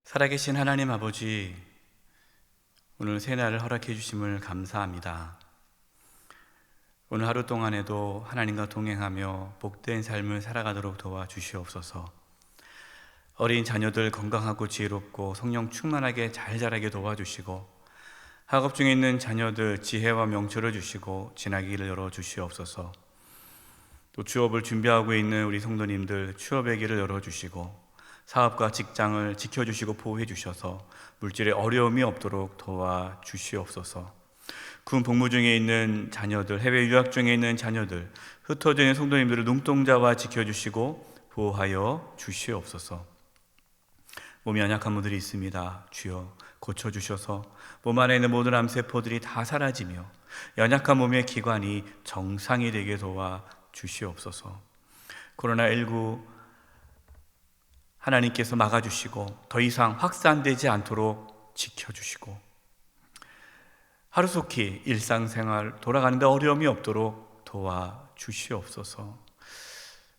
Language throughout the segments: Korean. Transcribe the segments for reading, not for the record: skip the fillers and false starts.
살아계신 하나님 아버지, 오늘 새날을 허락해 주심을 감사합니다. 오늘 하루 동안에도 하나님과 동행하며 복된 삶을 살아가도록 도와주시옵소서. 어린 자녀들 건강하고 지혜롭고 성령 충만하게 잘 자라게 도와주시고, 학업 중에 있는 자녀들 지혜와 명철을 주시고 지나기를 열어주시옵소서. 또 취업을 준비하고 있는 우리 성도님들 취업의 길을 열어주시고, 사업과 직장을 지켜주시고 보호해 주셔서 물질에 어려움이 없도록 도와주시옵소서. 군 복무 중에 있는 자녀들, 해외 유학 중에 있는 자녀들, 흩어져 있는 성도님들을 눈동자와 지켜주시고 보호하여 주시옵소서. 몸이 연약한 분들이 있습니다. 주여 고쳐주셔서 몸 안에 있는 모든 암세포들이 다 사라지며 연약한 몸의 기관이 정상이 되게 도와주시옵소서. 코로나19 하나님께서 막아주시고 더 이상 확산되지 않도록 지켜주시고, 하루속히 일상생활 돌아가는데 어려움이 없도록 도와주시옵소서.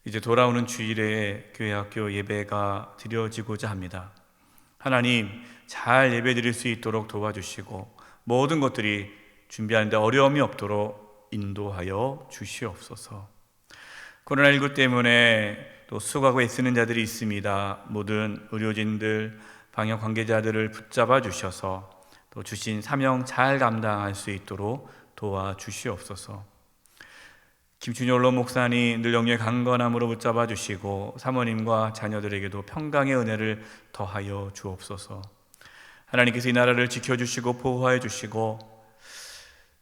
이제 돌아오는 주일에 교회 학교 예배가 드려지고자 합니다. 하나님, 잘 예배 드릴 수 있도록 도와주시고 모든 것들이 준비하는데 어려움이 없도록 인도하여 주시옵소서. 코로나19 때문에 또 수고하고 애쓰는 자들이 있습니다. 모든 의료진들, 방역 관계자들을 붙잡아 주셔서 또 주신 사명 잘 감당할 수 있도록 도와주시옵소서. 김춘효 언론 목사님 늘 영의 강건함으로 붙잡아 주시고 사모님과 자녀들에게도 평강의 은혜를 더하여 주옵소서. 하나님께서 이 나라를 지켜주시고 보호하여 주시고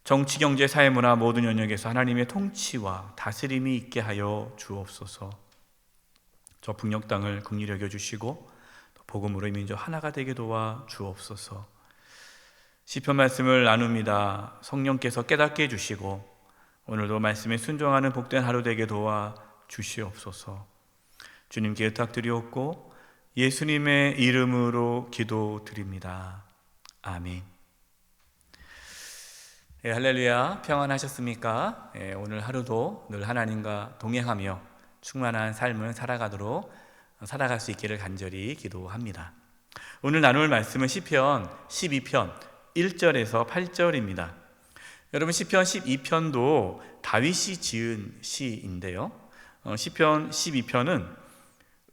정치, 경제, 사회, 문화 모든 영역에서 하나님의 통치와 다스림이 있게 하여 주옵소서. 저 북녘 땅을 긍휼히 여겨 주시고 복음으로 이 민족 하나가 되게 도와 주옵소서. 시편 말씀을 나눕니다. 성령께서 깨닫게 해주시고 오늘도 말씀에 순종하는 복된 하루 되게 도와 주시옵소서. 주님께 부탁드리옵고 예수님의 이름으로 기도드립니다. 아멘. 할렐루야, 평안하셨습니까? 오늘 하루도 늘 하나님과 동행하며 충만한 삶을 살아갈 수 있기를 간절히 기도합니다. 오늘 나눌 말씀은 시편 12편 1절에서 8절입니다. 여러분, 시편 12편도 다윗이 지은 시인데요. 시편 12편은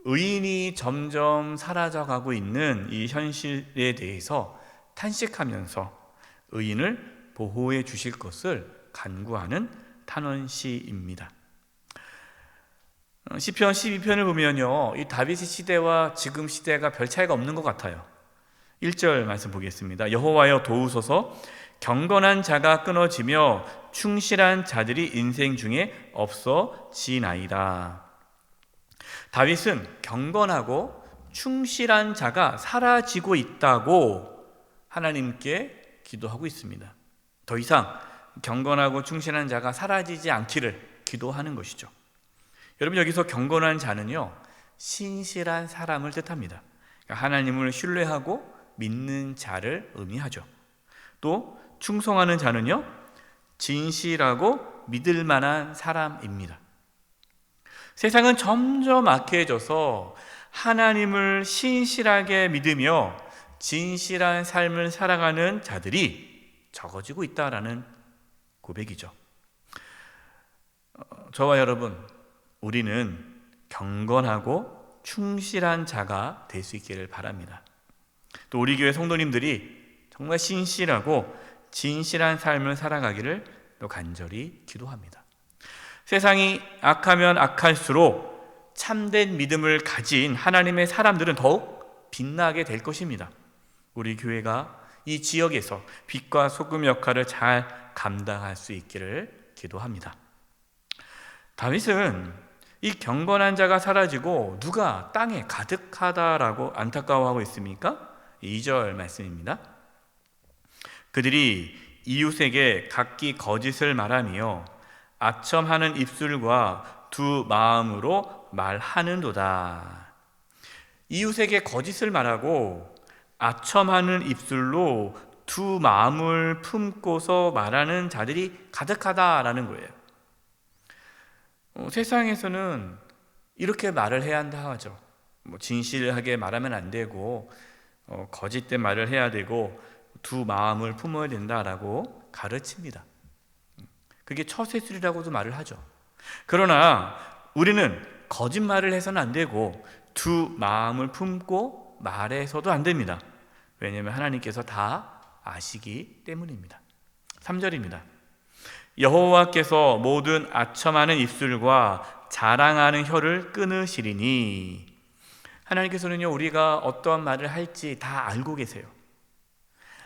의인이 점점 사라져가고 있는 이 현실에 대해서 탄식하면서 의인을 보호해 주실 것을 간구하는 탄원시입니다. 시편 12편을 보면요, 이 다윗의 시대와 지금 시대가 별 차이가 없는 것 같아요. 1절 말씀 보겠습니다. 여호와여 도우소서. 경건한 자가 끊어지며 충실한 자들이 인생 중에 없어지나이다. 다윗은 경건하고 충실한 자가 사라지고 있다고 하나님께 기도하고 있습니다. 더 이상 경건하고 충실한 자가 사라지지 않기를 기도하는 것이죠. 여러분, 여기서 경건한 자는요, 신실한 사람을 뜻합니다. 그러니까 하나님을 신뢰하고 믿는 자를 의미하죠. 또 충성하는 자는요, 진실하고 믿을 만한 사람입니다. 세상은 점점 악해져서 하나님을 신실하게 믿으며 진실한 삶을 살아가는 자들이 적어지고 있다라는 고백이죠. 저와 여러분, 우리는 경건하고 충실한 자가 될 수 있기를 바랍니다. 또 우리 교회 성도님들이 정말 신실하고 진실한 삶을 살아가기를 또 간절히 기도합니다. 세상이 악하면 악할수록 참된 믿음을 가진 하나님의 사람들은 더욱 빛나게 될 것입니다. 우리 교회가 이 지역에서 빛과 소금 역할을 잘 감당할 수 있기를 기도합니다. 다윗은 이 경건한 자가 사라지고 누가 땅에 가득하다라고 안타까워하고 있습니까? 2절 말씀입니다. 그들이 이웃에게 각기 거짓을 말하며 아첨하는 입술과 두 마음으로 말하는도다. 이웃에게 거짓을 말하고 아첨하는 입술로 두 마음을 품고서 말하는 자들이 가득하다라는 거예요. 세상에서는 이렇게 말을 해야 한다 하죠. 진실하게 말하면 안 되고 거짓된 말을 해야 되고 두 마음을 품어야 된다라고 가르칩니다. 그게 처세술이라고도 말을 하죠. 그러나 우리는 거짓말을 해서는 안 되고 두 마음을 품고 말해서도 안 됩니다. 왜냐하면 하나님께서 다 아시기 때문입니다. 3절입니다. 여호와께서 모든 아첨하는 입술과 자랑하는 혀를 끊으시리니. 하나님께서는요, 우리가 어떠한 말을 할지 다 알고 계세요.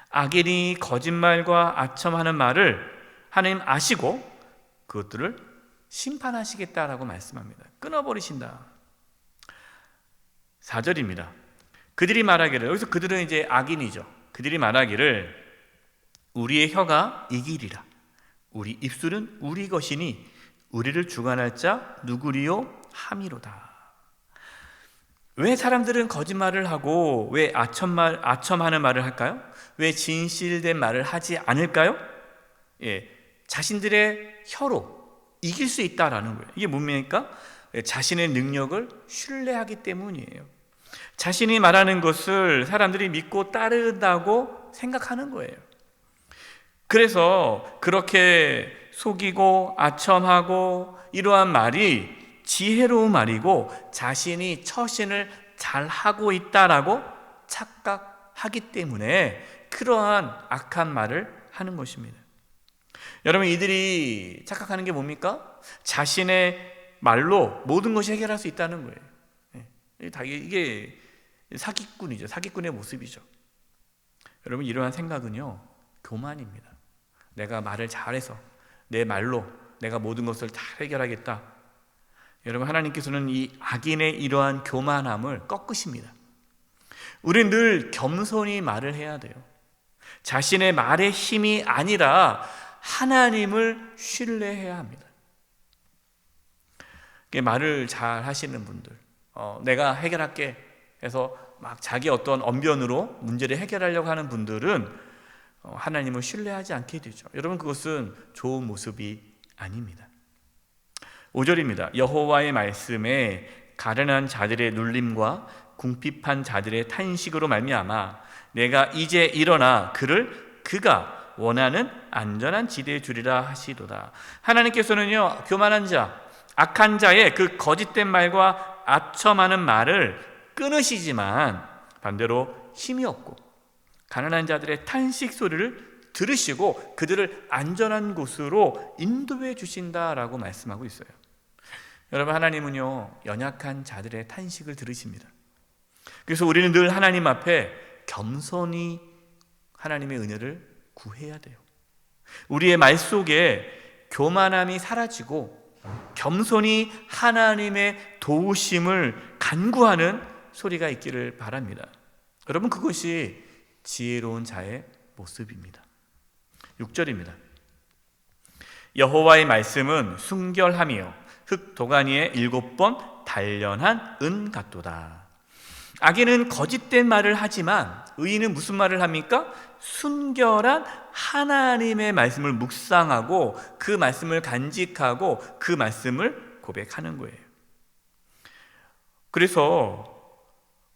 악인이 거짓말과 아첨하는 말을 하나님 아시고 그것들을 심판하시겠다라고 말씀합니다. 끊어버리신다. 4절입니다. 그들이 말하기를, 여기서 그들은 이제 악인이죠. 그들이 말하기를 우리의 혀가 이기리라. 우리 입술은 우리 것이니 우리를 주관할 자 누구리요 함이로다. 왜 사람들은 거짓말을 하고 왜 아첨하는 말을 할까요? 왜 진실된 말을 하지 않을까요? 자신들의 혀로 이길 수 있다라는 거예요. 이게 뭡니까? 자신의 능력을 신뢰하기 때문이에요. 자신이 말하는 것을 사람들이 믿고 따른다고 생각하는 거예요. 그래서 그렇게 속이고 아첨하고 이러한 말이 지혜로운 말이고 자신이 처신을 잘하고 있다라고 착각하기 때문에 그러한 악한 말을 하는 것입니다. 여러분, 이들이 착각하는 게 뭡니까? 자신의 말로 모든 것이 해결할 수 있다는 거예요. 이게 사기꾼이죠. 사기꾼의 모습이죠. 여러분, 이러한 생각은요, 교만입니다. 내가 말을 잘해서 내 말로 내가 모든 것을 다 해결하겠다. 여러분, 하나님께서는 이 악인의 이러한 교만함을 꺾으십니다. 우리는 늘 겸손히 말을 해야 돼요. 자신의 말의 힘이 아니라 하나님을 신뢰해야 합니다. 말을 잘 하시는 분들, 내가 해결할게 해서 막 자기 어떤 언변으로 문제를 해결하려고 하는 분들은 하나님을 신뢰하지 않게 되죠. 여러분, 그것은 좋은 모습이 아닙니다. 5절입니다. 여호와의 말씀에 가련한 자들의 눌림과 궁핍한 자들의 탄식으로 말미암아 내가 이제 일어나 그가 원하는 안전한 지대에 두리라 하시도다. 하나님께서는요, 교만한 자, 악한 자의 그 거짓된 말과 아첨하는 말을 끊으시지만 반대로 힘이 없고 가난한 자들의 탄식 소리를 들으시고 그들을 안전한 곳으로 인도해 주신다라고 말씀하고 있어요. 여러분, 하나님은요, 연약한 자들의 탄식을 들으십니다. 그래서 우리는 늘 하나님 앞에 겸손히 하나님의 은혜를 구해야 돼요. 우리의 말 속에 교만함이 사라지고 겸손히 하나님의 도우심을 간구하는 소리가 있기를 바랍니다. 여러분, 그것이 지혜로운 자의 모습입니다. 6절입니다. 여호와의 말씀은 순결함이요 흙 도가니에 7번 단련한 은 같도다. 악인은 거짓된 말을 하지만 의인은 무슨 말을 합니까? 순결한 하나님의 말씀을 묵상하고 그 말씀을 간직하고 그 말씀을 고백하는 거예요. 그래서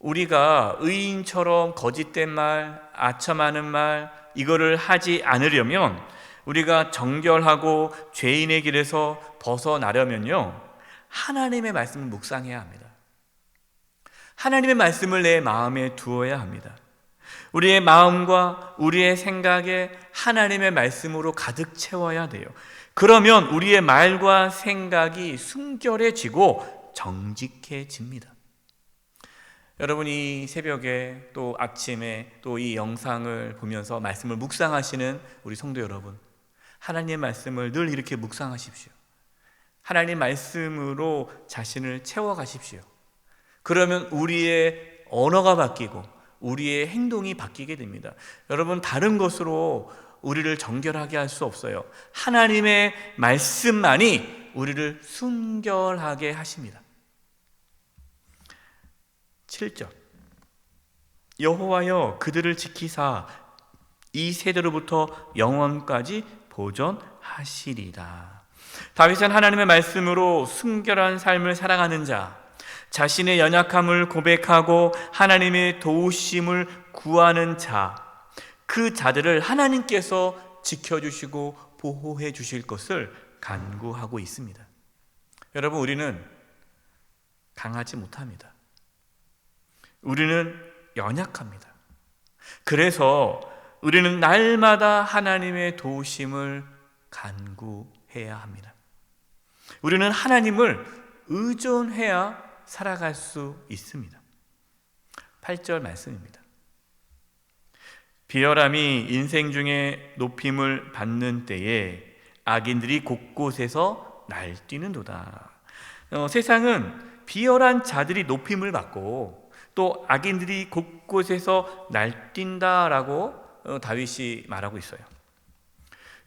우리가 의인처럼 거짓된 말, 아첨하는 말 이거를 하지 않으려면 우리가 정결하고 죄인의 길에서 벗어나려면요, 하나님의 말씀을 묵상해야 합니다. 하나님의 말씀을 내 마음에 두어야 합니다. 우리의 마음과 우리의 생각에 하나님의 말씀으로 가득 채워야 돼요. 그러면 우리의 말과 생각이 순결해지고 정직해집니다. 여러분이 새벽에 또 아침에 또 이 영상을 보면서 말씀을 묵상하시는 우리 성도 여러분, 하나님의 말씀을 늘 이렇게 묵상하십시오. 하나님 말씀으로 자신을 채워가십시오. 그러면 우리의 언어가 바뀌고 우리의 행동이 바뀌게 됩니다. 여러분, 다른 것으로 우리를 정결하게 할 수 없어요. 하나님의 말씀만이 우리를 순결하게 하십니다. 7절. 여호와여 그들을 지키사 이 세대로부터 영원까지 보존하시리다. 다윗은 하나님의 말씀으로 순결한 삶을 살아가는 자, 자신의 연약함을 고백하고 하나님의 도우심을 구하는 자, 그 자들을 하나님께서 지켜주시고 보호해 주실 것을 간구하고 있습니다. 여러분, 우리는 강하지 못합니다. 우리는 연약합니다. 그래서 우리는 날마다 하나님의 도우심을 간구해야 합니다. 우리는 하나님을 의존해야 살아갈 수 있습니다. 8절 말씀입니다. 비열함이 인생 중에 높임을 받는 때에 악인들이 곳곳에서 날뛰는도다. 세상은 비열한 자들이 높임을 받고 또 악인들이 곳곳에서 날뛴다라고 다윗이 말하고 있어요.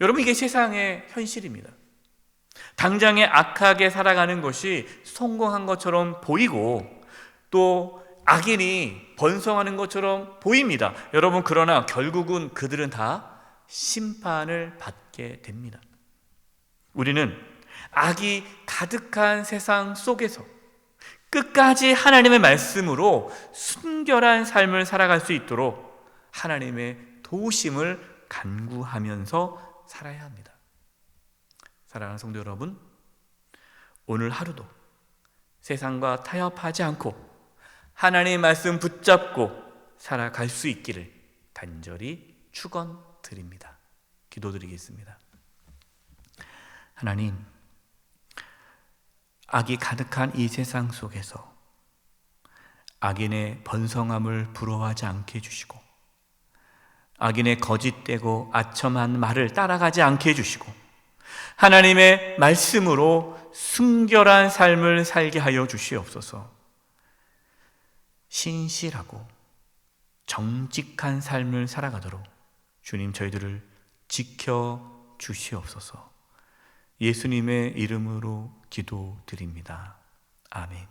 여러분, 이게 세상의 현실입니다. 당장에 악하게 살아가는 것이 성공한 것처럼 보이고 또 악인이 번성하는 것처럼 보입니다. 여러분, 그러나 결국은 그들은 다 심판을 받게 됩니다. 우리는 악이 가득한 세상 속에서 끝까지 하나님의 말씀으로 순결한 삶을 살아갈 수 있도록 하나님의 도우심을 간구하면서 살아야 합니다. 사랑하는 성도 여러분, 오늘 하루도 세상과 타협하지 않고 하나님의 말씀 붙잡고 살아갈 수 있기를 간절히 축원드립니다. 기도드리겠습니다. 하나님, 악이 가득한 이 세상 속에서 악인의 번성함을 부러워하지 않게 해주시고 악인의 거짓되고 아첨한 말을 따라가지 않게 해주시고 하나님의 말씀으로 순결한 삶을 살게 하여 주시옵소서. 신실하고 정직한 삶을 살아가도록 주님 저희들을 지켜 주시옵소서. 예수님의 이름으로 기도드립니다. 아멘.